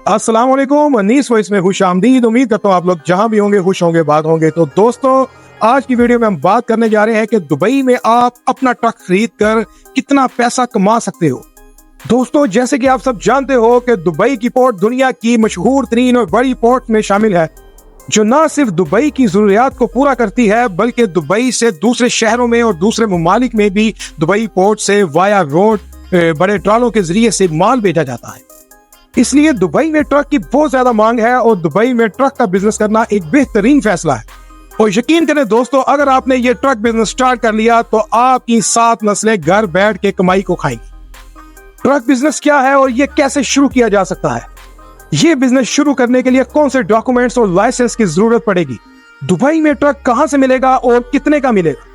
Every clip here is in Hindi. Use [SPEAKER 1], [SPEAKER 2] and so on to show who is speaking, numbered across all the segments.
[SPEAKER 1] अस्सलाम वालेकुम, अनीस वॉइस में खुश आमदीद। उम्मीद करता हूँ आप लोग जहां भी होंगे खुश होंगे, बात होंगे। तो दोस्तों, आज की वीडियो में हम बात करने जा रहे हैं कि दुबई में आप अपना ट्रक खरीद कर कितना पैसा कमा सकते हो। दोस्तों, जैसे कि आप सब जानते हो कि दुबई की पोर्ट दुनिया की मशहूर तरीन और बड़ी पोर्ट में शामिल है, जो न सिर्फ दुबई की जरूरियात को पूरा करती है बल्कि दुबई से दूसरे शहरों में और दूसरे ममालिक में भी दुबई पोर्ट से वाया रोड बड़े ट्रालों के जरिए से माल भेजा जाता है। इसलिए दुबई में ट्रक की बहुत ज्यादा मांग है और दुबई में ट्रक का बिजनेस करना एक बेहतरीन फैसला है। और यकीन करें दोस्तों, अगर आपने ये ट्रक बिजनेस स्टार्ट कर लिया तो आपकी 7 नस्लें घर बैठ के कमाई को खाएंगी। ट्रक बिजनेस क्या है और ये कैसे शुरू किया जा सकता है? ये बिजनेस शुरू करने के लिए कौन से डॉक्यूमेंट्स और लाइसेंस की जरूरत पड़ेगी? दुबई में ट्रक कहां से मिलेगा और कितने का मिलेगा?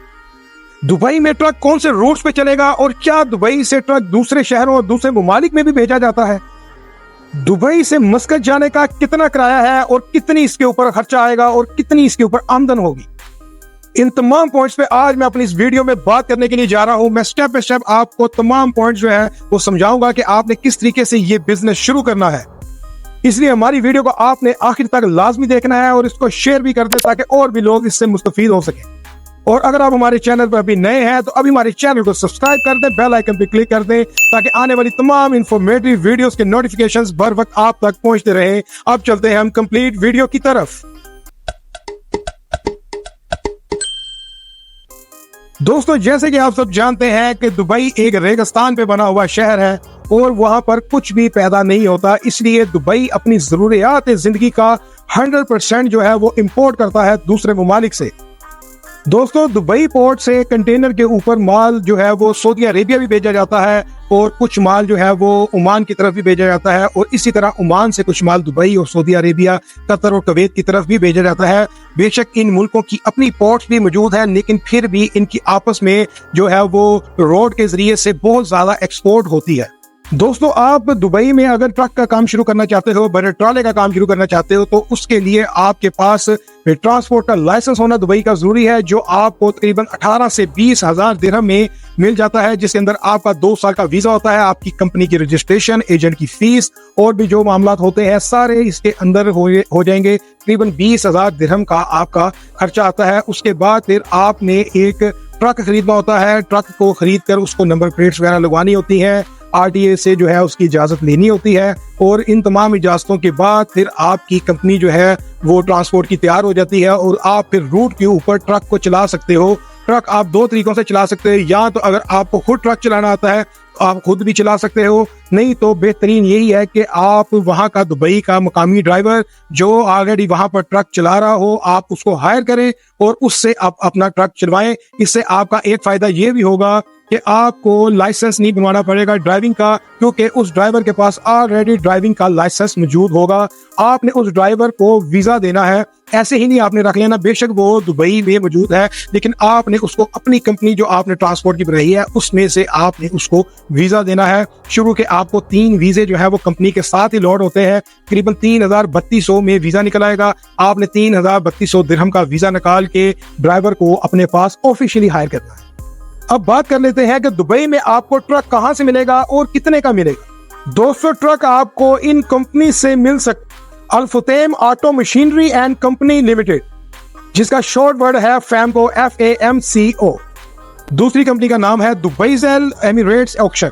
[SPEAKER 1] दुबई में ट्रक कौन से रूट्स पे चलेगा और क्या दुबई से ट्रक दूसरे शहरों और दूसरे ममालिक में भी भेजा जाता है? दुबई से मस्कत जाने का कितना किराया है और कितनी इसके ऊपर खर्चा आएगा और कितनी इसके ऊपर आमदन होगी? इन तमाम पॉइंट्स पे आज मैं अपनी इस वीडियो में बात करने के लिए जा रहा हूं। मैं स्टेप बाय स्टेप आपको तमाम पॉइंट्स जो है वो समझाऊंगा कि आपने किस तरीके से ये बिजनेस शुरू करना है। इसलिए हमारी वीडियो को आपने आखिर तक लाजमी देखना है और इसको शेयर भी कर दें ताकि और भी लोग इससे मुस्तफीद हो सके। और अगर आप हमारे चैनल पर अभी नए हैं तो अभी हमारे चैनल को सब्सक्राइब कर दें, बेल आइकन पर क्लिक कर दें ताकि आने वाली तमाम इंफॉर्मेटिव वीडियोस के नोटिफिकेशंस बर वक्त आप तक पहुंचते रहें। अब चलते हैं हम कंप्लीट वीडियो की तरफ। दोस्तों, जैसे कि आप सब जानते हैं कि दुबई एक रेगिस्तान पे बना हुआ शहर है और वहां पर कुछ भी पैदा नहीं होता। इसलिए दुबई अपनी जरूरियात जिंदगी का 100% जो है वो इंपोर्ट करता है दूसरे ममालिक से। दोस्तों, दुबई पोर्ट से कंटेनर के ऊपर माल जो है वो सऊदी अरेबिया भी भेजा जाता है और कुछ माल जो है वो ओमान की तरफ भी भेजा जाता है और इसी तरह ओमान से कुछ माल दुबई और सऊदी अरेबिया, कतर और कुवैत की तरफ भी भेजा जाता है। बेशक इन मुल्कों की अपनी पोर्ट्स भी मौजूद है, लेकिन फिर भी इनकी आपस में जो है वो रोड के जरिए से बहुत ज्यादा एक्सपोर्ट होती है। दोस्तों, आप दुबई में अगर ट्रक का काम शुरू करना चाहते हो, बड़े ट्राले का काम शुरू करना चाहते हो, तो उसके लिए आपके पास ट्रांसपोर्ट का लाइसेंस होना दुबई का जरूरी है, जो आपको तकरीबन 18 से 20 हजार दिरहम में मिल जाता है, जिसके अंदर आपका 2 साल का वीजा होता है, आपकी कंपनी की रजिस्ट्रेशन, एजेंट की फीस और भी जो मामला होते हैं सारे इसके अंदर हो जाएंगे। तकरीबन 20 हजार दिरहम का आपका खर्चा आता है। उसके बाद फिर आपने एक ट्रक खरीदना होता है। ट्रक को खरीद कर उसको नंबर प्लेट्स वगैरह लगवानी होती है, RTA से जो है उसकी इजाजत लेनी होती है और इन तमाम इजाजतों के बाद फिर आपकी कंपनी जो है वो ट्रांसपोर्ट की तैयार हो जाती है और आप फिर रूट के ऊपर ट्रक को चला सकते हो। ट्रक आप 2 तरीकों से चला सकते हो, या तो अगर आपको खुद ट्रक चलाना आता है तो आप खुद भी चला सकते हो, नहीं तो बेहतरीन यही है कि आप वहां का दुबई का मकामी ड्राइवर जो ऑलरेडी वहां पर ट्रक चला रहा हो, आप उसको हायर करें और उससे आप अपना ट्रक चलवाएं। इससे आपका एक फायदा ये भी होगा कि आपको लाइसेंस नहीं बनवाना पड़ेगा ड्राइविंग का, क्योंकि उस ड्राइवर के पास ऑलरेडी ड्राइविंग का लाइसेंस मौजूद होगा। आपने उस ड्राइवर को वीजा देना है, ऐसे ही नहीं आपने रख लेना। बेशक वो दुबई में मौजूद है, लेकिन आपने उसको अपनी कंपनी जो आपने ट्रांसपोर्ट की बनाई है उसमें से आपने उसको वीजा देना है। शुरू के आपको 3 वीजे जो है वो कंपनी के साथ ही लॉट होते हैं। तकरीबन 3,3200 में वीजा निकल आएगा। आपने 3,3200 दिरहम का वीजा निकाल के ड्राइवर को अपने पास ऑफिशियली हायर करना है। अब बात कर लेते हैं कि दुबई में आपको ट्रक कहां से मिलेगा और कितने का मिलेगा। दोस्तों, ट्रक आपको इन कंपनी से मिल सकता, अल-फुतैम auto machinery and company limited, जिसका शॉर्ट वर्ड है फैमको, FAMCO। दूसरी कंपनी का नाम है दुबईजेल एमिरेट्स ऑक्शन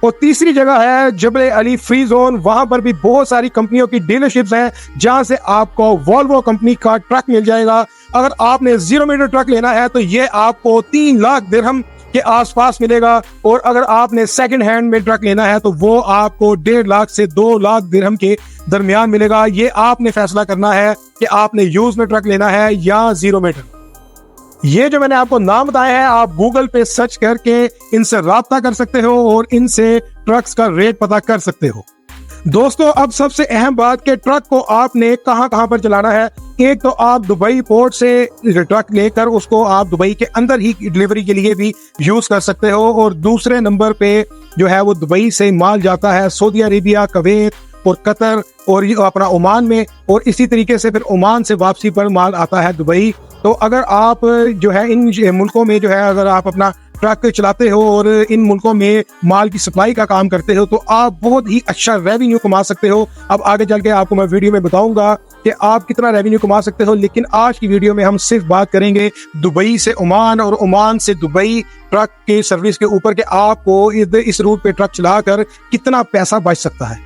[SPEAKER 1] और तीसरी जगह है जबल अली फ्री जोन। वहां पर भी बहुत सारी कंपनियों की डीलरशिप्स हैं जहां से आपको वॉल्वो कंपनी का ट्रक मिल जाएगा। अगर आपने 0 मीटर ट्रक लेना है तो ये आपको 3 लाख दिरहम के आसपास मिलेगा और अगर आपने सेकंड हैंड में ट्रक लेना है तो वो आपको 1.5 लाख से 2 लाख दिरहम के दरमियान मिलेगा। ये आपने फैसला करना है कि आपने यूज में ट्रक लेना है या 0 मीटर। ये जो मैंने आपको नाम बताया है, आप गूगल पे सर्च करके इनसे राब्ता कर सकते हो और इनसे ट्रक्स का रेट पता कर सकते हो। दोस्तों, अब सबसे अहम बात कि ट्रक को आपने कहां कहां पर चलाना है। एक तो आप दुबई पोर्ट से ट्रक लेकर उसको आप दुबई के अंदर ही डिलीवरी के लिए भी यूज कर सकते हो और दूसरे नंबर पे जो है वो दुबई से माल जाता है सऊदी अरेबिया, कुवैत और कतर और अपना ओमान में, और इसी तरीके से फिर ओमान से वापसी पर माल आता है दुबई। तो अगर आप जो है इन मुल्कों में जो है अगर आप अपना ट्रक चलाते हो और इन मुल्कों में माल की सप्लाई का काम करते हो तो आप बहुत ही अच्छा रेवेन्यू कमा सकते हो। अब आगे चल के आपको मैं वीडियो में बताऊंगा कि आप कितना रेवेन्यू कमा सकते हो, लेकिन आज की वीडियो में हम सिर्फ बात करेंगे दुबई से ओमान और ओमान से दुबई ट्रक की सर्विस के ऊपर कि आपको इस रूट पे ट्रक चलाकर कितना पैसा बच सकता है।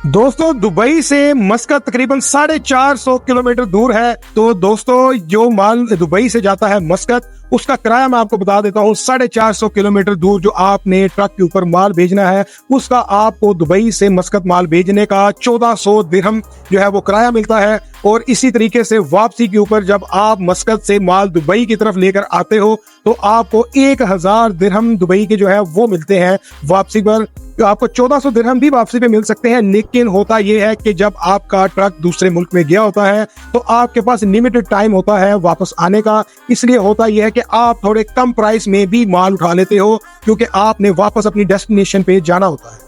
[SPEAKER 1] दोस्तों, दुबई से मस्कत तकरीबन 450 किलोमीटर दूर है। तो दोस्तों, जो माल दुबई से जाता है मस्कत, उसका किराया मैं आपको बता देता हूँ। 450 किलोमीटर दूर जो आपने ट्रक के ऊपर माल भेजना है, उसका आपको दुबई से मस्कत माल भेजने का 1400 दिरहम जो है वो किराया मिलता है। और इसी तरीके से वापसी के ऊपर जब आप मस्कत से माल दुबई की तरफ लेकर आते हो तो आपको 1000 दिरहम दुबई के जो है वो मिलते हैं वापसी पर। तो आपको 1400 दिरहम भी वापसी पे मिल सकते हैं, लेकिन होता यह है कि जब आपका ट्रक दूसरे मुल्क में गया होता है तो आपके पास लिमिटेड टाइम होता है वापस आने का। इसलिए होता यह है कि आप थोड़े कम प्राइस में भी माल उठा लेते हो क्योंकि आपने वापस अपनी डेस्टिनेशन पे जाना होता है।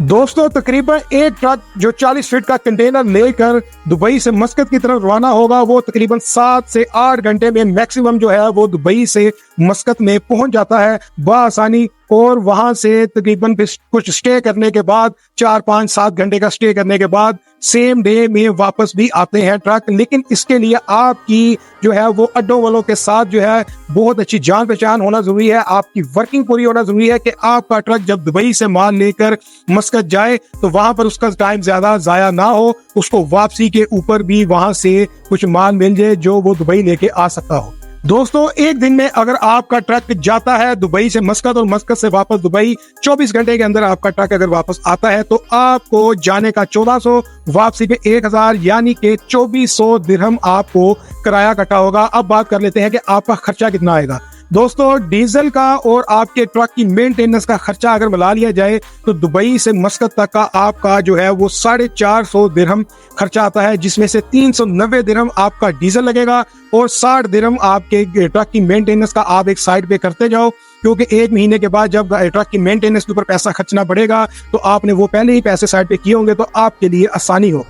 [SPEAKER 1] दोस्तों, तकरीबन एक ट्रक जो 40 फीट का कंटेनर लेकर दुबई से मस्कत की तरफ रवाना होगा, वो तकरीबन 7 से 8 घंटे में मैक्सिमम जो है वो दुबई से मस्कत में पहुंच जाता है बआसानी। और वहां से तकरीबन कुछ स्टे करने के बाद 4, 5, 7 घंटे का स्टे करने के बाद सेम डे में वापस भी आते हैं ट्रक। लेकिन इसके लिए आपकी जो है वो अड्डों वालों के साथ जो है बहुत अच्छी जान पहचान होना जरूरी है, आपकी वर्किंग पूरी होना जरूरी है कि आपका ट्रक जब दुबई से माल लेकर मस्कत जाए तो वहां पर उसका टाइम ज्यादा जाया ना हो, उसको वापसी के ऊपर भी वहां से कुछ माल मिल जाए जो वो दुबई लेके आ सकता हो। दोस्तों, एक दिन में अगर आपका ट्रक जाता है दुबई से मस्कत और मस्कत से वापस दुबई, 24 घंटे के अंदर आपका ट्रक अगर वापस आता है तो आपको जाने का 1400, वापसी पे 1000, यानी कि 2400 दिरहम आपको किराया कटा होगा। अब बात कर लेते हैं कि आपका खर्चा कितना आएगा। दोस्तों, डीजल का और आपके ट्रक की मेंटेनेंस का खर्चा अगर मिला लिया जाए तो दुबई से मस्कत तक का आपका जो है वो 450 दिरहम खर्चा आता है, जिसमें से 390 दिरहम आपका डीजल लगेगा और 60 दिरहम आपके ट्रक की मेंटेनेंस का आप एक साइड पे करते जाओ, क्योंकि एक महीने के बाद जब ट्रक की मेंटेनेंस के ऊपर पैसा खर्चना पड़ेगा तो आपने वो पहले ही पैसे साइड पे किए होंगे तो आपके लिए आसानी हो।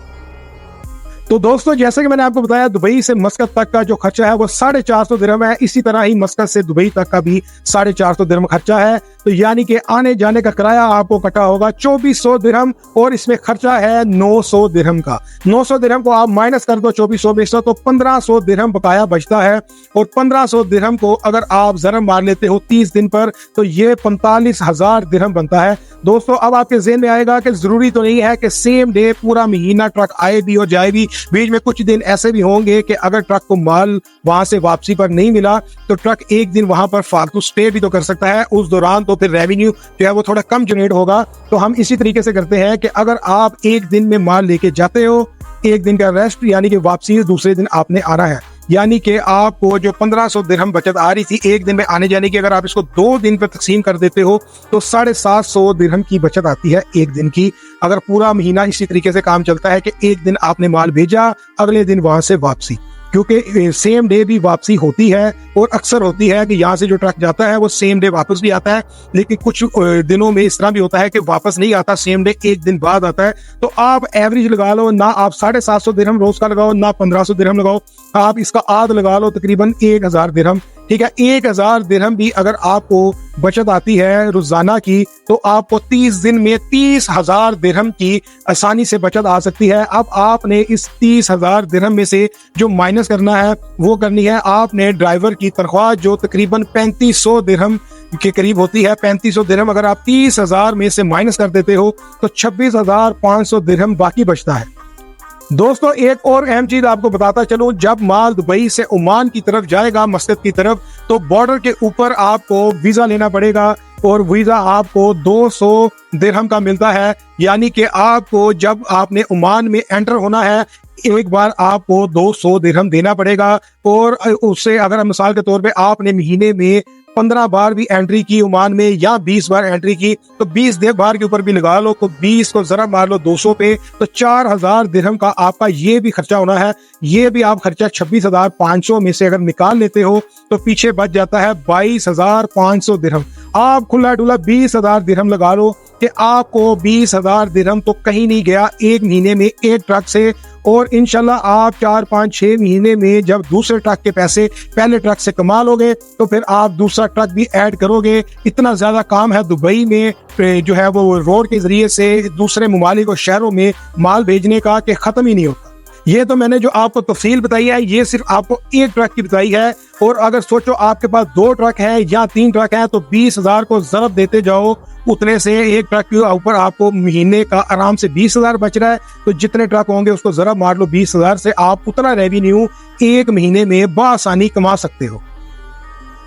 [SPEAKER 1] तो दोस्तों, जैसे कि मैंने आपको बताया, दुबई से मस्कत तक का जो खर्चा है वो 450 दिरहम है। इसी तरह ही मस्कत से दुबई तक का भी 450 दिरहम खर्चा है। तो यानी कि आने जाने का किराया आपको कटा होगा 2400 दिरहम और इसमें खर्चा है 900 दिरहम का। 900 दिरहम को आप माइनस कर दो 2400 में से तो 1500 दिरहम बकाया बचता है। और 1500 दिरहम को अगर आप जरब मार लेते हो 30 दिन पर तो ये 45,000 दिरहम बनता है। दोस्तों, अब आपके ज़हन में आएगा कि जरूरी तो नहीं है कि सेम डे पूरा महीना ट्रक आए भी और जाए भी। बीच में कुछ दिन ऐसे भी होंगे कि अगर ट्रक को माल वहां से वापसी पर नहीं मिला तो ट्रक एक दिन वहां पर फालतू स्टे भी तो कर सकता है। उस दौरान तो फिर रेवेन्यू जो है वो थोड़ा कम जनरेट होगा। तो हम इसी तरीके से करते हैं कि अगर आप एक दिन में माल लेके जाते हो, एक दिन का रेस्ट यानी कि वापसी दूसरे दिन आपने आना है, यानी कि आपको जो 1500 दिरहम बचत आ रही थी एक दिन में आने जाने की, अगर आप इसको 2 दिन पर तकसीम कर देते हो तो 750 दिरहम की बचत आती है एक दिन की। अगर पूरा महीना इसी तरीके से काम चलता है कि एक दिन आपने माल भेजा, अगले दिन वहां से वापसी, क्योंकि सेम डे भी वापसी होती है और अक्सर होती है कि यहाँ से जो ट्रक जाता है वो सेम डे वापस भी आता है। लेकिन कुछ दिनों में इस तरह भी होता है कि वापस नहीं आता, सेम डे एक दिन बाद आता है। तो आप एवरेज लगा लो, ना आप 750 दिरहम रोज का लगाओ, ना 1500 दिरहम लगाओ, आप इसका आध लगा लो, तकरीबन 1000 दिरहम। ठीक है, 1000 दिरहम भी अगर आपको बचत आती है रोजाना की तो आपको 30 दिन में 30,000 दिरहम की आसानी से बचत आ सकती है। अब आपने इस 30,000 दिरहम में से जो माइनस करना है वो करनी है आपने ड्राइवर की तनख्वाह, जो तकरीबन 3500 दिरहम के करीब होती है। 3500 दिरहम अगर आप 30,000 में से माइनस कर देते हो तो 26,500 दिरहम बाकी बचता है। दोस्तों, एक और अहम चीज आपको बताता चलूं, जब माल दुबई से ओमान की तरफ जाएगा मस्कत की तरफ, तो बॉर्डर के ऊपर आपको वीजा लेना पड़ेगा और वीजा आपको 200 दिरहम का मिलता है। यानी कि आपको जब आपने ओमान में एंटर होना है एक बार आपको 200 दिरहम देना पड़ेगा। और उससे अगर मिसाल के तौर पे आपने महीने में 15 बार भी एंट्री की ओमान में या 20 बार एंट्री की तो 20 बार के ऊपर भी लगा लो, तो 20 को जरा मार लो 200 पे, तो 4000 दिरहम का आपका ये भी खर्चा होना है। ये भी आप खर्चा 26,500 में से अगर निकाल लेते हो तो पीछे बच जाता है 22,500 दिरहम। आप खुला डुला 20,000 दिरहम लगा लो कि आपको 20,000 दिरहम तो कहीं नहीं गया एक महीने में एक ट्रक से, और इंशाल्लाह आप 4-5-6 महीने में जब दूसरे ट्रक के पैसे पहले ट्रक से कमा लोगे तो फिर आप दूसरा ट्रक भी ऐड करोगे। इतना ज्यादा काम है दुबई में जो है वो रोड के जरिए से दूसरे ममालिक और शहरों में माल भेजने का कि खत्म ही नहीं होता। ये तो मैंने जो आपको तफसील बताई है ये सिर्फ आपको एक ट्रक की बताई है, और अगर सोचो आपके पास 2 ट्रक है या 3 ट्रक है तो 20,000 को ज़रब देते जाओ, उतने से एक ट्रक के ऊपर आपको महीने का आराम से 20,000 बच रहा है। तो जितने ट्रक होंगे उसको ज़रब मार लो 20,000 से, आप उतना रेवेन्यू एक महीने में बआसानी कमा सकते हो।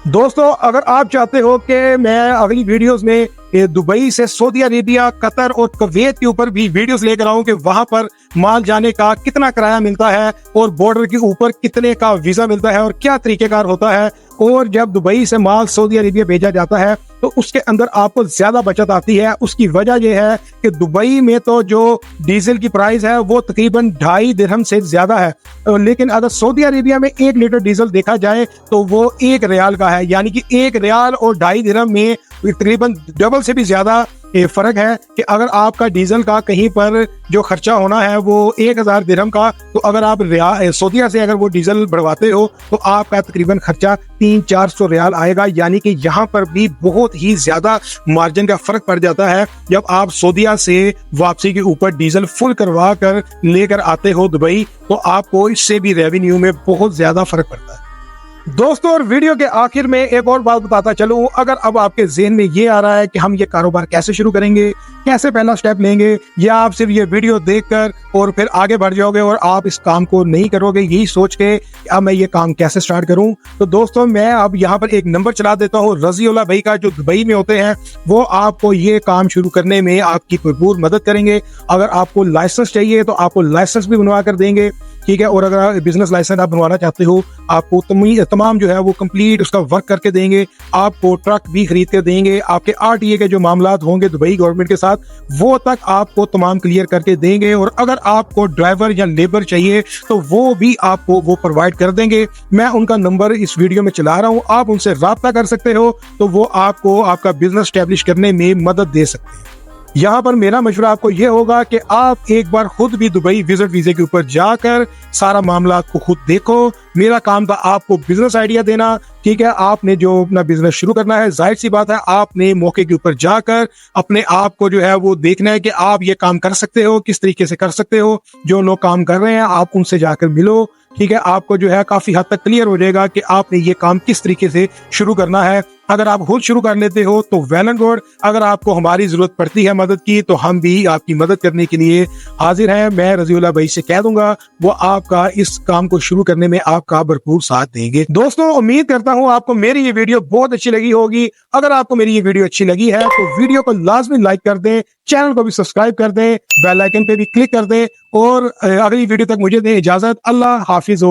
[SPEAKER 1] दोस्तों अगर आप चाहते हो कि मैं अगली वीडियोस में दुबई से सऊदी अरेबिया, कतर और कुवैत के ऊपर भी वीडियोस लेकर आऊं कि वहां पर माल जाने का कितना किराया मिलता है और बॉर्डर के ऊपर कितने का वीजा मिलता है और क्या तरीकेकार होता है, और जब दुबई से माल सऊदी अरेबिया भेजा जाता है तो उसके अंदर आपको ज्यादा बचत आती है। उसकी वजह यह है कि दुबई में तो जो डीजल की प्राइस है वो तकरीबन 2.5 दिरहम से ज्यादा है, लेकिन अगर सऊदी अरेबिया में 1 लीटर डीजल देखा जाए तो वो 1 रियाल का है, यानी कि 1 रियाल और 2.5 दिरहम में तकरीबन डबल से भी ज्यादा फर्क है। कि अगर आपका डीजल का कहीं पर जो खर्चा होना है वो 1,000 दिरहम का, तो अगर आप सऊदीया से अगर वो डीजल बढ़वाते हो तो आपका तकरीबन खर्चा 300-400 रियाल आएगा, यानी कि यहाँ पर भी बहुत ही ज्यादा मार्जिन का फर्क पड़ जाता है जब आप सऊदीया से वापसी के ऊपर डीजल फुल करवा कर लेकर आते हो दुबई, तो आपको इससे भी रेवेन्यू में बहुत ज्यादा फर्क पड़ता है। दोस्तों और वीडियो के आखिर में एक और बात बताता चलूं, अगर अब आपके ज़हन में ये आ रहा है कि हम ये कारोबार कैसे शुरू करेंगे, कैसे पहला स्टेप लेंगे, या आप सिर्फ ये वीडियो देखकर और फिर आगे बढ़ जाओगे और आप इस काम को नहीं करोगे यही सोच के अब मैं ये काम कैसे स्टार्ट करूं, तो दोस्तों मैं अब यहाँ पर एक नंबर चला देता हूँ रजीउल्लाह भाई का, जो दुबई में होते हैं। वो आपको ये काम शुरू करने में आपकी भरपूर मदद करेंगे। अगर आपको लाइसेंस चाहिए तो आपको लाइसेंस भी बनवा कर देंगे, ठीक है। और अगर बिजनेस लाइसेंस आप बनवाना चाहते हो आपको तमाम जो है वो कंप्लीट उसका वर्क करके देंगे। आपको ट्रक भी खरीद कर देंगे। आपके आरटीए के जो मामलात होंगे दुबई गवर्नमेंट के साथ वो तक आपको तमाम क्लियर करके देंगे। और अगर आपको ड्राइवर या लेबर चाहिए तो वो भी आपको वो प्रोवाइड कर देंगे। मैं उनका नंबर इस वीडियो में चला रहा हूँ, आप उनसे राब्ता कर सकते हो, तो वो आपको आपका बिजनेस स्टैब्लिश करने में मदद दे सकते हैं। यहाँ पर मेरा मशवरा आपको यह होगा कि आप एक बार खुद भी दुबई विजिट वीजे के ऊपर जाकर सारा मामला को खुद देखो। मेरा काम था आपको बिजनेस आइडिया देना, ठीक है। आपने जो अपना बिजनेस शुरू करना है, जाहिर सी बात है आपने मौके के ऊपर जाकर अपने आप को जो है वो देखना है कि आप ये काम कर सकते हो, किस तरीके से कर सकते हो। जो लोग काम कर रहे हैं आप उनसे जाकर मिलो, ठीक है। आपको जो है काफी हद तक क्लियर हो जाएगा कि आपने ये काम किस तरीके से शुरू करना है। अगर आप खुद शुरू कर लेते हो तो वेल एंड गुड, अगर आपको हमारी जरूरत पड़ती है मदद की तो हम भी आपकी मदद करने के लिए हाजिर हैं। मैं रजीउल्लाह भाई से कह दूंगा वो आपका इस काम को शुरू करने में आपका भरपूर साथ देंगे। दोस्तों उम्मीद करता हूँ आपको मेरी ये वीडियो बहुत अच्छी लगी होगी। अगर आपको मेरी ये वीडियो अच्छी लगी है तो वीडियो को लाजमी लाइक कर दें, चैनल को भी सब्सक्राइब कर दें, बेल आइकन पे भी क्लिक कर दें, और अगली वीडियो तक मुझे दें इजाजत। अल्लाह हाफिज।